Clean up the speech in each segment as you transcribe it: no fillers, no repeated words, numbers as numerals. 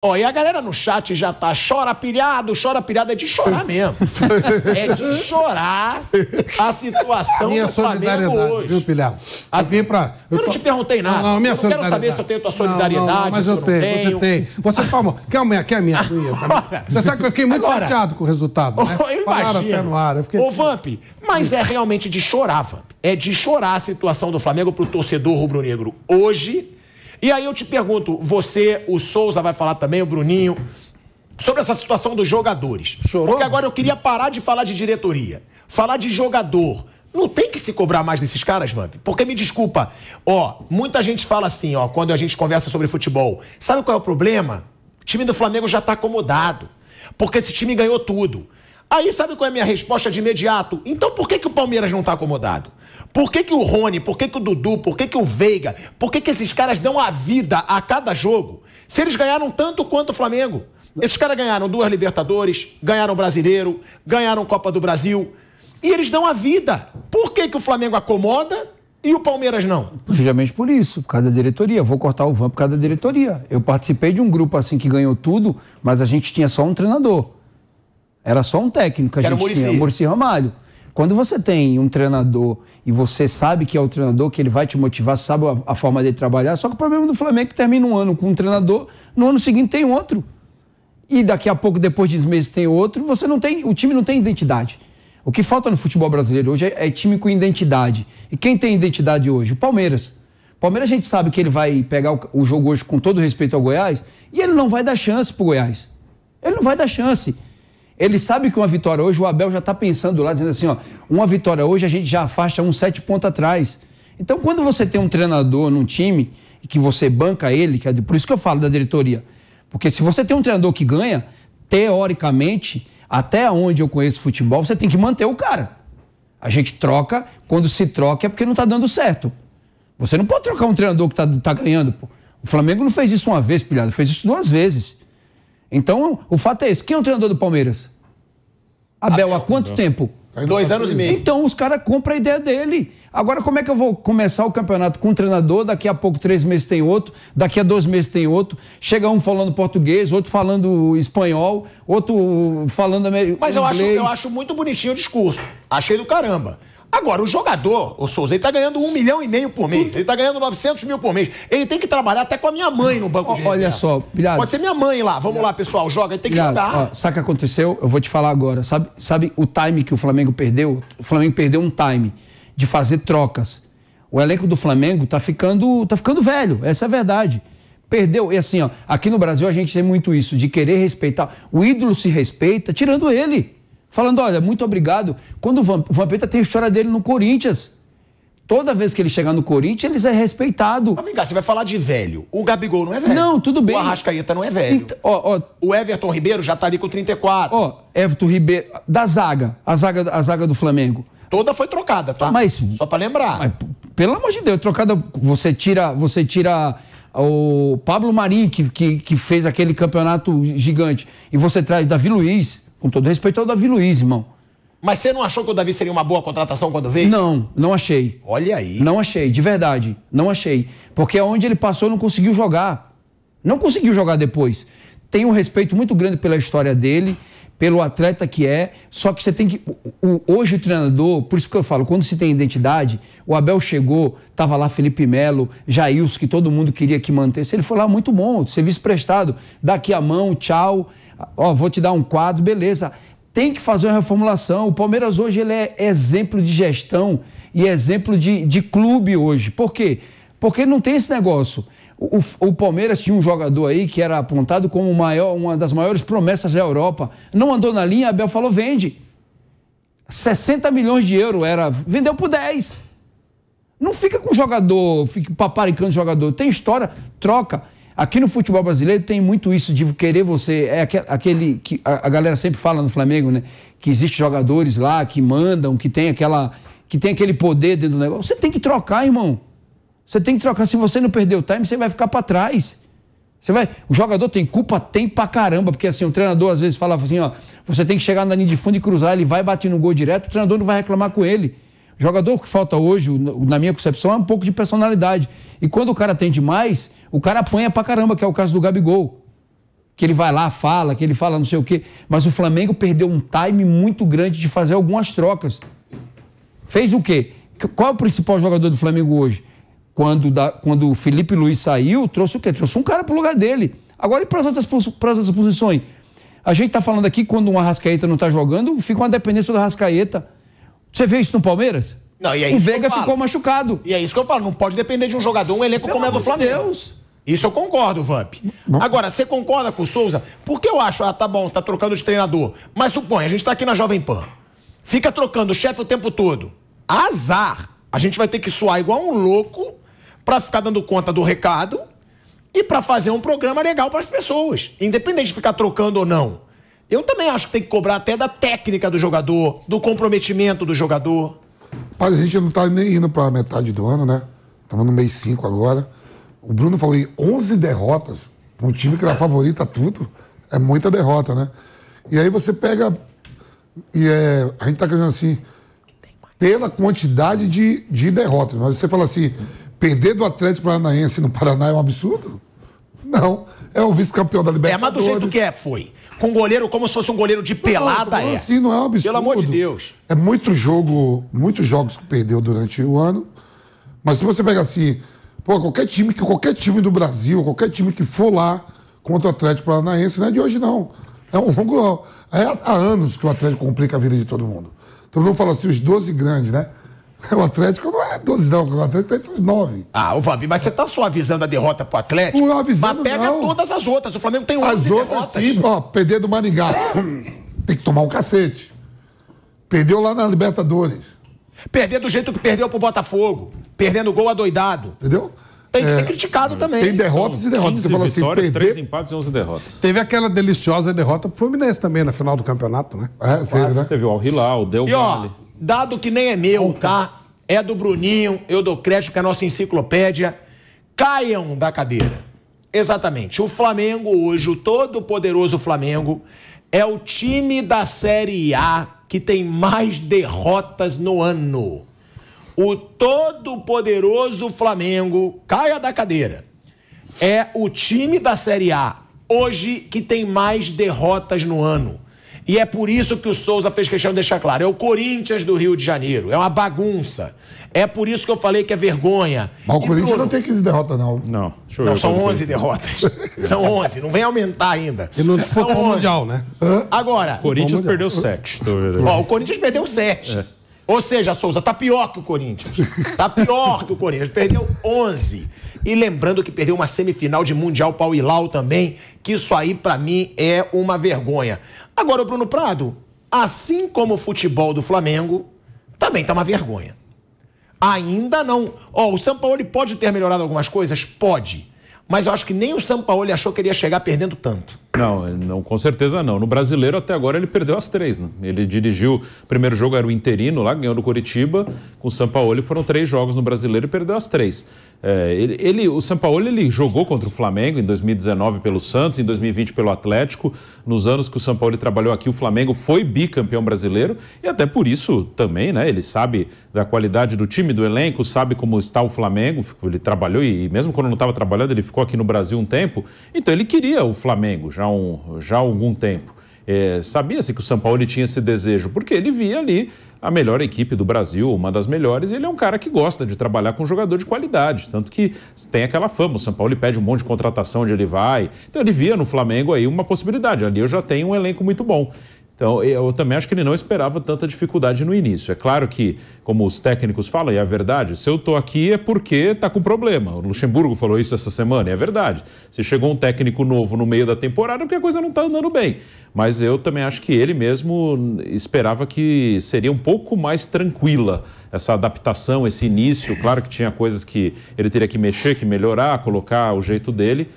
Ó, e a galera no chat já tá chora pilhado é de chorar mesmo. É de chorar a situação do Flamengo hoje. Viu, Pilhado? Eu não te perguntei nada. Não, eu não quero saber se eu tenho tua solidariedade, não, mas eu tenho, você tem. Você toma. Quer a minha aguinha também? Você sabe que eu fiquei muito chateado com o resultado, né? Eu imagino. Até no ar. Ô, Vamp, mas é realmente de chorar, Vamp. É de chorar a situação do Flamengo pro torcedor rubro-negro hoje. E aí eu te pergunto, você, o Souza vai falar também, o Bruninho, sobre essa situação dos jogadores. Chorou? Porque agora eu queria parar de falar de diretoria, falar de jogador. Não tem que se cobrar mais desses caras, Vamp? Porque, me desculpa, ó, muita gente fala assim, ó, quando a gente conversa sobre futebol. Sabe qual é o problema? O time do Flamengo já tá acomodado, porque esse time ganhou tudo. Aí sabe qual é a minha resposta de imediato? Então por que o Palmeiras não tá acomodado? Por que o Rony, por que o Dudu, por que o Veiga, por que esses caras dão a vida a cada jogo? Se eles ganharam tanto quanto o Flamengo. Esses caras ganharam 2 Libertadores, ganharam Brasileiro, ganharam Copa do Brasil. E eles dão a vida. Por que o Flamengo acomoda e o Palmeiras não? Justamente por isso, por causa da diretoria. Vou cortar o Van por causa da diretoria. Eu participei de um grupo assim que ganhou tudo, mas a gente tinha só um treinador. Era só um técnico que a gente tinha, o Muricy Ramalho. Quando você tem um treinador e você sabe que é o treinador, que ele vai te motivar, sabe a forma dele trabalhar, só que o problema do Flamengo é que termina um ano com um treinador, no ano seguinte tem outro. E daqui a pouco, depois de meses, tem outro, você não tem, o time não tem identidade. O que falta no futebol brasileiro hoje é time com identidade. E quem tem identidade hoje? O Palmeiras. O Palmeiras a gente sabe que ele vai pegar o jogo hoje com todo respeito ao Goiás e ele não vai dar chance pro Goiás. Ele não vai dar chance. Ele sabe que uma vitória hoje, o Abel já está pensando lá, dizendo assim, ó, uma vitória hoje a gente já afasta 7 pontos atrás. Então, quando você tem um treinador num time e que você banca ele, que é por isso que eu falo da diretoria, porque se você tem um treinador que ganha, teoricamente, até onde eu conheço futebol, você tem que manter o cara. A gente troca, quando se troca é porque não está dando certo. Você não pode trocar um treinador que tá ganhando, pô. O Flamengo não fez isso uma vez, pilhado, fez isso 2 vezes. Então, o fato é esse. Quem é o treinador do Palmeiras? Abel, há quanto tempo? 2 anos e meio. Então, os caras compram a ideia dele. Agora, como é que eu vou começar o campeonato com um treinador, daqui a pouco 3 meses tem outro, daqui a 2 meses tem outro, chega um falando português, outro falando espanhol, outro falando inglês. Mas eu acho muito bonitinho o discurso. Achei do caramba. Agora, o jogador, o Souza, ele tá ganhando 1,5 milhão por mês. Ele tá ganhando 900 mil por mês. Ele tem que trabalhar até com a minha mãe no banco de reserva. Olha só, pilhado. Pode ser minha mãe lá. Vamos lá, pessoal. Joga. Ele tem que jogar. Ó, sabe o que aconteceu? Eu vou te falar agora. Sabe o time que o Flamengo perdeu? O Flamengo perdeu um time de fazer trocas. O elenco do Flamengo tá ficando velho. Essa é a verdade. Perdeu. E assim, ó, aqui no Brasil a gente tem muito isso, de querer respeitar. O ídolo se respeita tirando ele. Falando, olha, muito obrigado. Quando o Vampeta tem a história dele no Corinthians. Toda vez que ele chegar no Corinthians, ele é respeitado. Mas vem cá, você vai falar de velho. O Gabigol não é velho. Não, tudo bem. O Arrascaeta não é velho. O Everton Ribeiro já tá ali com 34. Ó, Everton Ribeiro, da zaga, a zaga do Flamengo. Toda foi trocada, tá? Mas, só pra lembrar. Mas, pelo amor de Deus, trocada, você tira o Pablo Marinho, que fez aquele campeonato gigante, e você traz Davi Luiz. Com todo respeito ao Davi Luiz, irmão. Mas você não achou que o Davi seria uma boa contratação quando veio? Não achei. Olha aí. Não achei, de verdade. Não achei. Porque aonde ele passou não conseguiu jogar. Não conseguiu jogar depois. Tenho um respeito muito grande pela história dele, pelo atleta que é, só que você tem que... Hoje o treinador, por isso que eu falo, quando se tem identidade, o Abel chegou, tava lá Felipe Melo, Jailson, que todo mundo queria que mantesse, ele foi lá muito bom, serviço prestado, dá aqui a mão, tchau, ó, vou te dar um quadro, beleza. Tem que fazer uma reformulação. O Palmeiras hoje ele é exemplo de gestão e exemplo de clube hoje. Por quê? Porque não tem esse negócio. O Palmeiras tinha um jogador aí que era apontado como uma das maiores promessas da Europa. Não andou na linha, Abel falou, vende. 60 milhões de euros vendeu por 10. Não fica com jogador, fica paparicando jogador. Tem história, troca. Aqui no futebol brasileiro tem muito isso de querer você... É aquele que a galera sempre fala no Flamengo, né? Que existem jogadores lá que mandam, que tem aquele poder dentro do negócio. Você tem que trocar, irmão. Você tem que trocar. Se você não perder o time, você vai ficar para trás. O jogador tem culpa? Tem pra caramba. Porque assim, o treinador às vezes fala assim, ó, você tem que chegar na linha de fundo e cruzar, ele vai bater no gol direto, o treinador não vai reclamar com ele. O jogador que falta hoje, na minha concepção, é um pouco de personalidade. E quando o cara tem demais, o cara apanha pra caramba, que é o caso do Gabigol. que ele vai lá, fala, que ele fala não sei o quê. Mas o Flamengo perdeu um time muito grande de fazer algumas trocas. Fez o quê? Qual é o principal jogador do Flamengo hoje? Quando o Felipe Luiz saiu, trouxe o quê? Trouxe um cara pro lugar dele. Agora e para as outras posições? A gente tá falando aqui, quando um Arrascaeta não tá jogando, fica uma dependência do Arrascaeta. Você vê isso no Palmeiras? Não, e é o isso Veiga ficou machucado. E é isso que eu falo, não pode depender de um jogador, um elenco como é do Flamengo. Deus. Isso eu concordo, Vamp. Agora, você concorda com o Souza? Porque eu acho, tá bom, tá trocando de treinador. Mas supõe, a gente tá aqui na Jovem Pan. Fica trocando o chefe o tempo todo. Azar. A gente vai ter que suar igual um louco pra ficar dando conta do recado e pra fazer um programa legal pras pessoas. Independente de ficar trocando ou não. Eu também acho que tem que cobrar até da técnica do jogador, do comprometimento do jogador. Mas a gente não tá nem indo pra metade do ano, né? Estamos no mês 5 agora. O Bruno falou aí, 11 derrotas. Um time que era favorito a tudo. É muita derrota, né? E aí você pega... a gente tá querendo assim... Pela quantidade de derrotas. Mas você fala assim, perder do Atlético Paranaense no Paraná é um absurdo? Não. É o vice-campeão da Libertadores. Mas do jeito que foi. Com goleiro, como se fosse um goleiro de pelada, assim, não é um absurdo. Pelo amor de Deus. É muitos jogos que perdeu durante o ano. Mas se você pegar assim, qualquer time do Brasil, qualquer time que for lá contra o Atlético Paranaense, não é de hoje, não. Há anos que o Atlético complica a vida de todo mundo. Todo mundo fala assim, os 12 grandes, né? O Atlético não é 12, não. O Atlético tá entre os 9. Ô Vamp, mas você tá suavizando a derrota pro Atlético? Suavizando, mas pega não. Todas as outras. O Flamengo tem 11 as outras, derrotas. sim. Perder do Maringá. Tem que tomar um cacete. Perdeu lá na Libertadores. Perder do jeito que perdeu pro Botafogo. Perdendo gol adoidado. Entendeu? Tem que ser criticado também. Tem derrotas e derrotas. Você fala assim, vitórias, 3 empates e 11 derrotas. Teve aquela deliciosa derrota pro Fluminense também na final do campeonato, né? Teve, né? Teve o Al Hilal, o Del Valle. Dado que nem é meu, tá? É do Bruninho, eu dou crédito que é a nossa enciclopédia. Caiam da cadeira. Exatamente. O Flamengo hoje, o todo-poderoso Flamengo, é o time da Série A que tem mais derrotas no ano. O todo-poderoso Flamengo, caia da cadeira, é o time da Série A hoje que tem mais derrotas no ano. E é por isso que o Souza fez questão de deixar claro. É o Corinthians do Rio de Janeiro. É uma bagunça. É por isso que eu falei que é vergonha. Mas o Corinthians não tem 15 derrotas, não. Não, são 11 derrotas. São 11. Não vem aumentar ainda. E não disputou o Mundial, né? Agora... O Corinthians perdeu 7. O Corinthians perdeu 7. Ou seja, Souza, tá pior que o Corinthians. Tá pior que o Corinthians. Perdeu 11. E lembrando que perdeu uma semifinal de Mundial para o Hilal também, que isso aí, pra mim, é uma vergonha. Agora, o Bruno Prado, assim como o futebol do Flamengo, também tá uma vergonha. Ainda não. O Sampaoli pode ter melhorado algumas coisas? Pode. Mas eu acho que nem o Sampaoli achou que ele ia chegar perdendo tanto. Não, com certeza não. No Brasileiro, até agora, ele perdeu as 3, né? Ele dirigiu, o primeiro jogo era o interino lá, ganhou do Coritiba. Com o Sampaoli foram 3 jogos no Brasileiro e perdeu as 3. O Sampaoli, ele jogou contra o Flamengo em 2019 pelo Santos, em 2020 pelo Atlético. Nos anos que o Sampaoli trabalhou aqui, o Flamengo foi bicampeão brasileiro. E até por isso também, né? Ele sabe da qualidade do time, do elenco, sabe como está o Flamengo. Ele trabalhou e mesmo quando não estava trabalhando, ele ficou aqui no Brasil um tempo. Então ele queria o Flamengo já há algum tempo. Sabia-se que o Sampaoli tinha esse desejo, porque ele via ali a melhor equipe do Brasil, uma das melhores, e ele é um cara que gosta de trabalhar com um jogador de qualidade, tanto que tem aquela fama, o Sampaoli pede um monte de contratação onde ele vai, então ele via no Flamengo aí uma possibilidade, ali eu já tenho um elenco muito bom. Então, eu também acho que ele não esperava tanta dificuldade no início. É claro que, como os técnicos falam, e é verdade, se eu estou aqui é porque está com problema. O Luxemburgo falou isso essa semana, e é verdade. Se chegou um técnico novo no meio da temporada, é porque a coisa não está andando bem. Mas eu também acho que ele mesmo esperava que seria um pouco mais tranquila essa adaptação, esse início. Claro que tinha coisas que ele teria que mexer, que melhorar, colocar o jeito dele.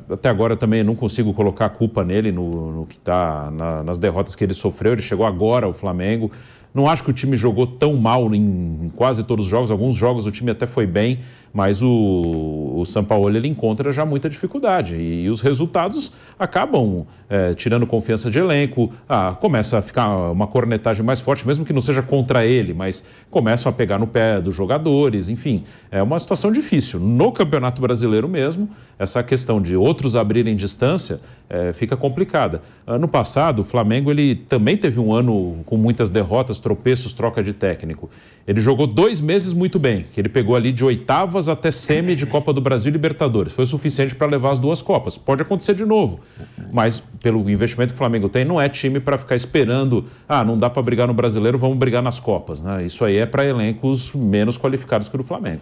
Até agora eu também não consigo colocar a culpa nele no que está nas derrotas que ele sofreu. Ele chegou agora ao Flamengo. Não acho que o time jogou tão mal em quase todos os jogos. Alguns jogos o time até foi bem, mas o Sampaoli ele encontra já muita dificuldade. E os resultados acabam tirando confiança de elenco. Começa a ficar uma cornetagem mais forte, mesmo que não seja contra ele, mas começam a pegar no pé dos jogadores. Enfim, é uma situação difícil. No Campeonato Brasileiro mesmo, essa questão de outros abrirem distância fica complicada. Ano passado, o Flamengo ele também teve um ano com muitas derrotas, tropeços, troca de técnico. Ele jogou 2 meses muito bem, que ele pegou ali de oitavas até semi de Copa do Brasil e Libertadores. Foi o suficiente para levar as 2 Copas. Pode acontecer de novo, mas pelo investimento que o Flamengo tem, não é time para ficar esperando, não dá para brigar no Brasileiro, vamos brigar nas Copas, né? Isso aí é para elencos menos qualificados que o do Flamengo.